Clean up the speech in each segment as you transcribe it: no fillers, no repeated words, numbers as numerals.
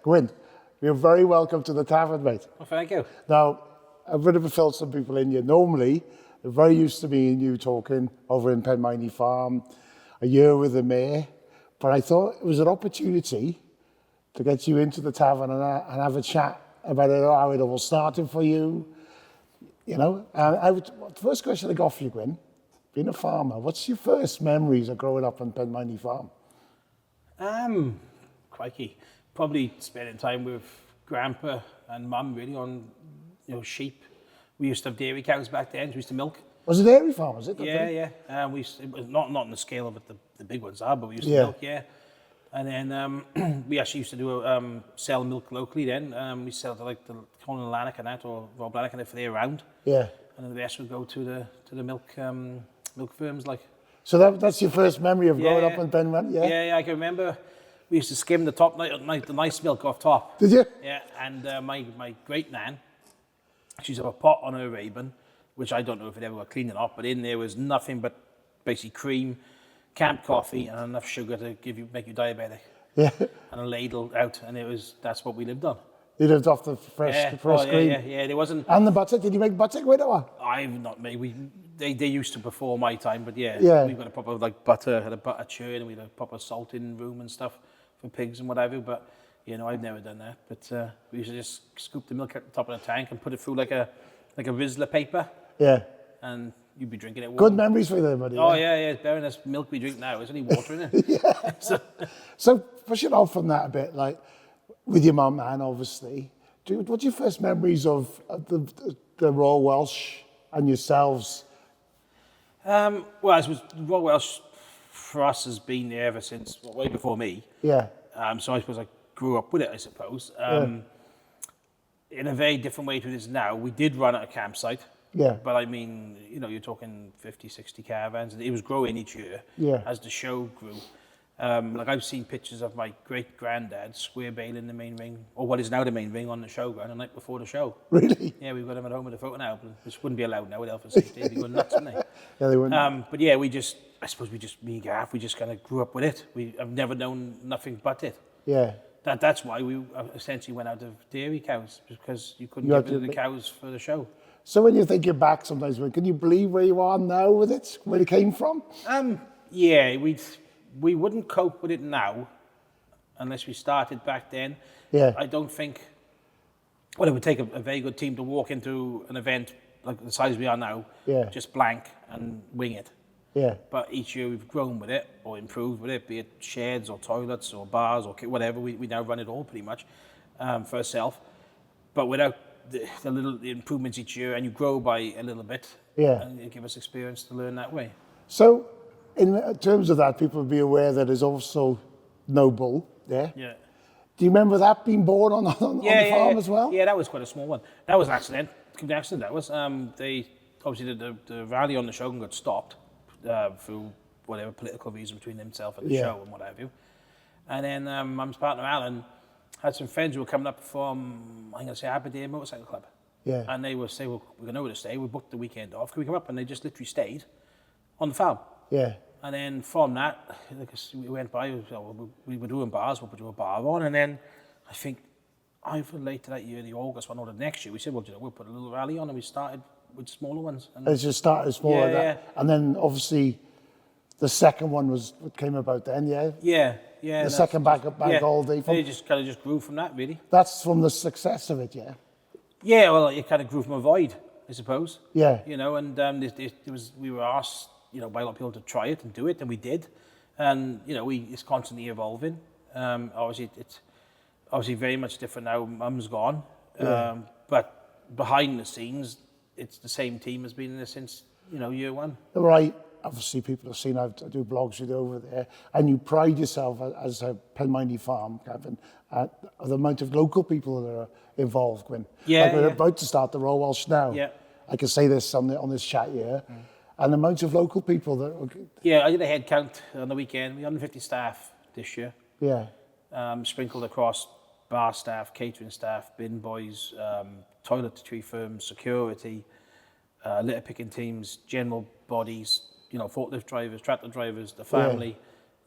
Gwyn, you're very welcome to the Tavern, mate. Well, thank you. Now, I'm going to fill some people in here. Normally, they're very used to me and you talking over in Penmaenau Farm, a year with the mayor. But I thought it was an opportunity to get you into the tavern and have a chat about it, how it all started for you. You know, the first question I got for you, Gwyn, being a farmer, what's your first memories of growing up on Penmaenau Farm? Crikey. Probably spending time with Grandpa and Mum really on, sheep. We used to have dairy cows back then, so we used to milk. Was it dairy farm, was it? Yeah. We used to, it was not on the scale of what the big ones are, but we used to milk, And then we actually used to do sell milk locally then. We sell to like the Colin Lanark and that, or Rob Lanark and if they're around. Yeah. And then the rest would go to the milk firms like. So that's your first memory of growing up in Penmaenau? Yeah, I can remember we used to skim the top, the nice milk off top. Did you? Yeah, and my great nan, she's got a pot on her Raven, which I don't know if it ever got cleaned or not, but in there was nothing but basically cream, camp coffee, and enough sugar to make you diabetic. Yeah. And a ladle out, and that's what we lived on. You lived off the fresh cream? Yeah, there wasn't... And the butter, did you make butter with it or? I've not made, they used to before my time, but we've got a proper butter, had a butter churn, and we had a proper salting room and stuff for pigs and whatever, but I've never done that. But we used to just scoop the milk at the top of the tank and put it through like a Rizzler paper. Yeah. And you'd be drinking it warm. Good memories for them, buddy. Oh, yeah. It's better than this milk we drink now. There's only water in it. So pushing off from that a bit, like with your mum, Anne, obviously, what's your first memories of the Royal Welsh and yourselves? Well, I suppose Royal Welsh for us has been there ever since, way before me. Yeah. So I suppose I grew up with it, I suppose. In a very different way to it is now. We did run at a campsite. Yeah. But I mean, you're talking 50, 60 caravans. It was growing each year as the show grew. I've seen pictures of my great-granddad square bailing the main ring, or what is now the main ring, on the showground the night before the show. Really? Yeah, we've got him at home with a photo now, which wouldn't be allowed now with health and safety. They'd be going nuts, wouldn't they? Yeah, they wouldn't. But yeah, me and Gaff, we just kind of grew up with it. I've never known nothing but it. Yeah. That's why we essentially went out of dairy cows, because you couldn't get rid of the cows for the show. So when you think you're back sometimes, can you believe where you are now with it, where it came from? Yeah, we wouldn't cope with it now unless we started back then. Yeah. I don't think, well, it would take a very good team to walk into an event like the size we are now, just blank and wing it. Yeah. But each year we've grown with it or improved with it, be it sheds or toilets or bars or whatever. We now run it all pretty much for ourselves. But without the little improvements each year, and you grow by a little bit, and you give us experience to learn that way. So in terms of that, people will be aware that there's also no bull there. Yeah. Do you remember that being born on the farm as well? Yeah, that was quite a small one. That was an accident. That was. They obviously the rally on the show got stopped through whatever political reason between himself and the show and what have you. And then Mum's partner Alan had some friends who were coming up from, I'm going to say, Aberdeen Motorcycle Club. Yeah. And they would say, well, we're going to know where to stay. We booked the weekend off. Can we come up? And they just literally stayed on the farm. Yeah. And then from that, we went by, we were doing bars, we'll put a bar on. And then I think either later that year, the August one or the next year, we said, well, we'll put a little rally on, and we started with smaller ones. And it just started small like that. Yeah. And then obviously the second one was what came about then, Yeah. The second back all day. They just kind of just grew from that, really. That's from the success of it, yeah? Yeah, well, it kind of grew from a void, I suppose. Yeah. And we were asked, by a lot of people to try it and do it, and we did. And, it's constantly evolving. Obviously, it's very much different now. Mum's gone. Yeah. But behind the scenes, it's the same team has been in there since, year one. Right. Obviously, people have seen I do blogs with you over there, and you pride yourself as a Penmaenau Farm, Kevin, at the amount of local people that are involved, Gwyn. Yeah. We're about to start the Royal Welsh now. Yeah. I can say this on this chat here. And the amount of local people that... Yeah, I did a head count on the weekend. We had 150 staff this year. Yeah. Sprinkled across bar staff, catering staff, bin boys, toiletry firms, security, litter picking teams, general bodies, forklift drivers, tractor drivers, the family.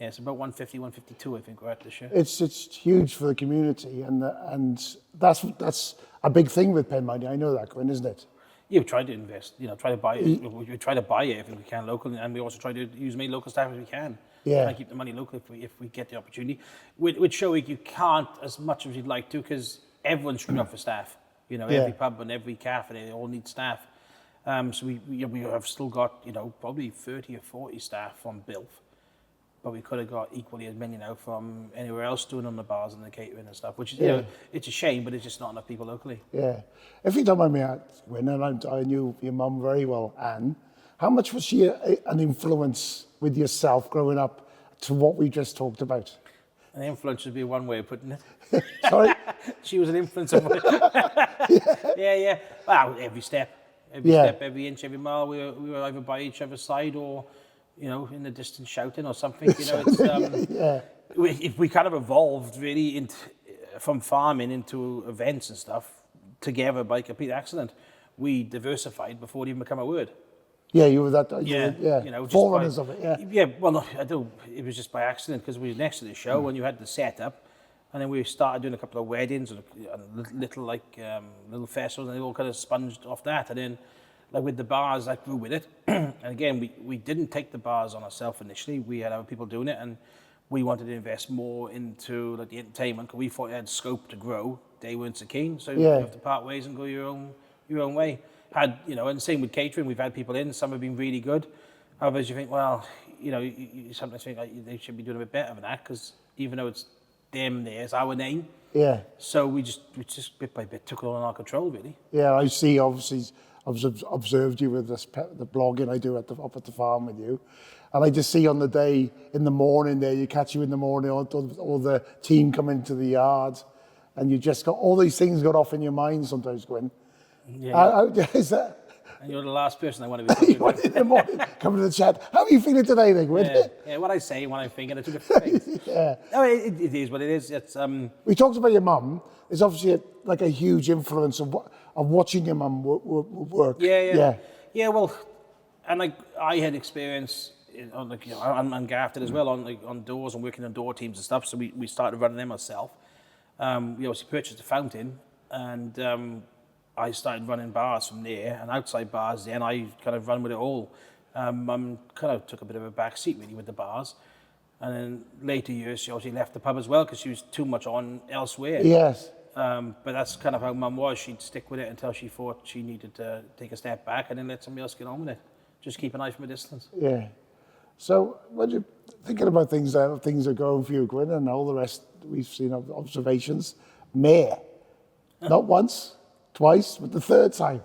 Yeah, it's about 150, 152, I think we're at this year. It's huge for the community, and that's a big thing with Penmaenau. I know that, Gwyn, isn't it? Yeah, we try to invest, try to buy it. We try to buy it if we can locally, and we also try to use as many local staff as we can. Yeah. Try and keep the money local if we get the opportunity. With Show Week, you can't as much as you'd like to because everyone's screwed up for staff. Every pub and every cafe, they all need staff. So we have still got, probably 30 or 40 staff from Bilf. But we could have got equally as many now from anywhere else doing on the bars and the catering and stuff, which is, it's a shame, but it's just not enough people locally. Yeah. If you don't mind me asking, and I knew your mum very well, Anne, how much was she an influence with yourself growing up to what we just talked about? An influence would be one way of putting it. Sorry? She was an influence of yeah. Well, every step, every inch, every mile, we were either by each other's side or, in the distance shouting or something. We kind of evolved really from farming into events and stuff together by complete accident. We diversified before it even became a word. Yeah, you were that. Forerunners of it. Yeah. Yeah. Well, no, I do. It was just by accident because we were next to the show and you had the setup, and then we started doing a couple of weddings and little festivals, and they all kind of sponged off that. And then, like with the bars, I grew with it. And again, we didn't take the bars on ourselves initially. We had other people doing it, and we wanted to invest more into the entertainment because we thought it had scope to grow. They weren't so keen, so you have to part ways and go your own way. And same with catering. We've had people in. Some have been really good. Others, you think, well, you sometimes think they should be doing a bit better than that because even though it's them, it's our name. Yeah. So we just bit by bit took it all in our control, really. Yeah, I see. Obviously, I've observed you with the blogging I do up at the farm with you, and I just see on the day in the morning there, you catch you in the morning, all the team come into the yard, and you just got all these things got off in your mind sometimes, Gwyn. Yeah. How is that? And you're the last person I want to be talking about. In the morning, come to the chat. How are you feeling today, then, Gwyn? Yeah, what I say and what I'm thinking are two different things. Yeah. No, it is what it is. It's We talked about your mum. There's obviously a huge influence of watching your mum work. Yeah. Well, and I had experience on Grafton as well on doors and working on door teams and stuff. So we started running them ourselves. We obviously purchased a fountain and. I started running bars from there and outside bars then I kind of run with it all. Mum kind of took a bit of a back seat really with the bars, and then later years she obviously left the pub as well because she was too much on elsewhere. Yes. But that's kind of how Mum was. She'd stick with it until she thought she needed to take a step back and then let somebody else get on with it. Just keep an eye from a distance. Yeah. So when you're thinking about things are going for you, Gwyn, and all the rest we've seen observations, Mayor, not once, twice, but the third time.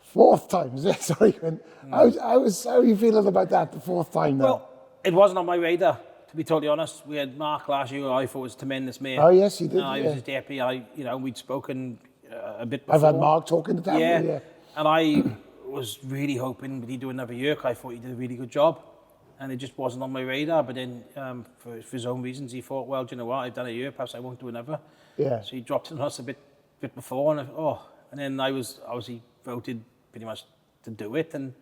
Fourth time, is it? Sorry, Gwyn. How are you feeling about that, the fourth time now? Well, it wasn't on my radar, to be totally honest. We had Mark last year, who I thought was tremendous mayor. Oh, yes, he did. I was his deputy. We'd spoken a bit before. I've had Mark talking to Tavern. Yeah, and I was really hoping that he'd do another year, because I thought he did a really good job. And it just wasn't on my radar. But then, for his own reasons, he thought, well, do you know what? I've done a year, perhaps I won't do another. Yeah. So he dropped it on us a bit before, and then I was obviously voted pretty much to do it, and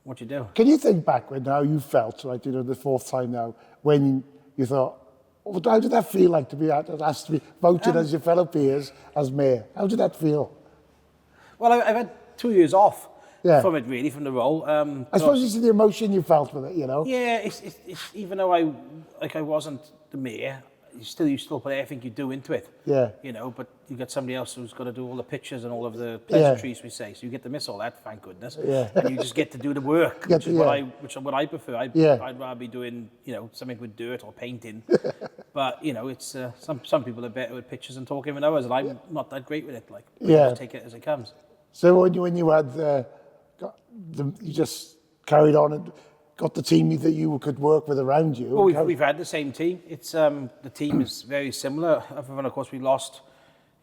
what you do? Can you think back when how you felt, the fourth time now, when you thought, how did that feel like to be asked to be voted as your fellow peers as mayor? How did that feel? Well, I've had 2 years off from it, really, from the role. I suppose it's the emotion you felt with it, Yeah, it's even though I wasn't the mayor, you still put everything you do into it. Yeah. But you got somebody else who's got to do all the pictures and all of the pleasantries we say. So you get to miss all that, thank goodness. Yeah. And you just get to do the work, which is what I prefer. I'd rather be doing, something with dirt or painting. But, it's some people are better with pictures and talking than others, and I'm not that great with it. Just take it as it comes. So when you had you just carried on and got the team that you could work with around you. Well, we've had the same team. It's the team is very similar. Other than, of course, we lost.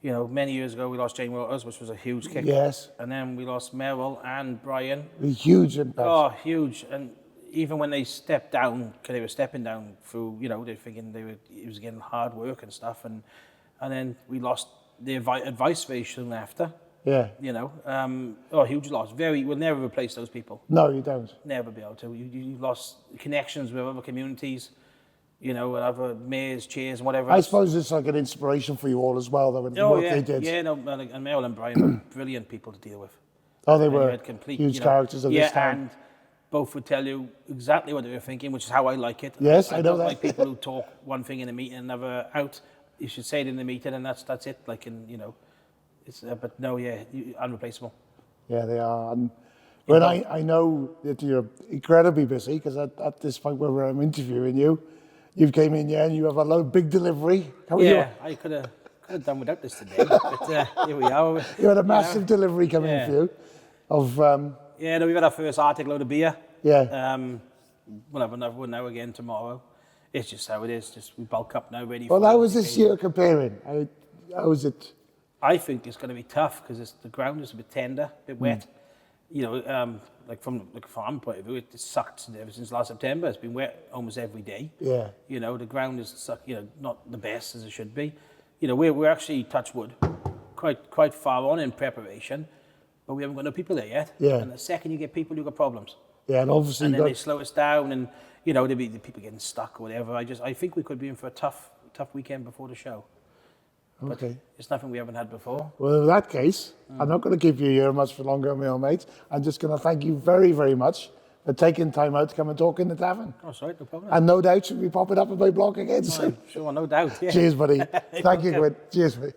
Many years ago we lost Jane Waters, which was a huge kick. Yes. And then we lost Merrill and Brian. A huge impact. Oh, huge! And even when they stepped down, because they were stepping down through, they're thinking it was getting hard work and stuff, and then we lost the advice very soon after. Yeah. Huge loss. We'll never replace those people. No, you don't. Never be able to. You lost connections with other communities. you know, we'll have a mayor's chairs and whatever I else. suppose it's like an inspiration for you all as well, though, in the Oh, work yeah, they did. yeah, no, and Mel and Brian were brilliant people to deal with. Oh, they And you were had complete, huge you know, characters of yeah, this time. and both would tell you exactly what they were thinking, which is how I like it. Yes, I know don't that. like people who talk one thing in a meeting and never out. You should say it in the meeting, and that's it. Like, in, you know, it's but no, yeah, unreplaceable. Yeah, they are. And when I know that you're incredibly busy, because at this point where I'm interviewing you, you've came in here and you have a big delivery. How are Yeah, I could have done without this today, but here we are. you had a massive delivery coming Yeah. for you of Yeah, no, we've had our first Arctic load of beer. yeah. We'll have another one now again tomorrow. It's just how it is. Just we bulk up now, ready. Well, for how was this year comparing? How was it? I think it's going to be tough because the ground is a bit tender, a bit wet. You know, like from the farm point of view, it sucked ever since last September. It's been wet almost every day. Yeah. You know, the ground is sucked, you know, not the best as it should be. You know, we're actually, touch wood, quite far on in preparation, but we haven't got no people there yet. Yeah. And the second you get people, you've got problems. Yeah, and obviously And you then they got, slow us down, and you know, there'll be the people getting stuck or whatever. I think we could be in for a tough weekend before the show. But okay. it's nothing we haven't had before. Well, in that case, I'm not going to keep you here much for longer, my old mates. I'm just going to thank you very, very much for taking time out to come and talk in the tavern. Oh, sorry, no problem. And no doubt you'll be popping up in my blog again soon. Sure, no doubt. Yeah. Cheers, buddy. Thank you, Gwyn. Cheers, mate.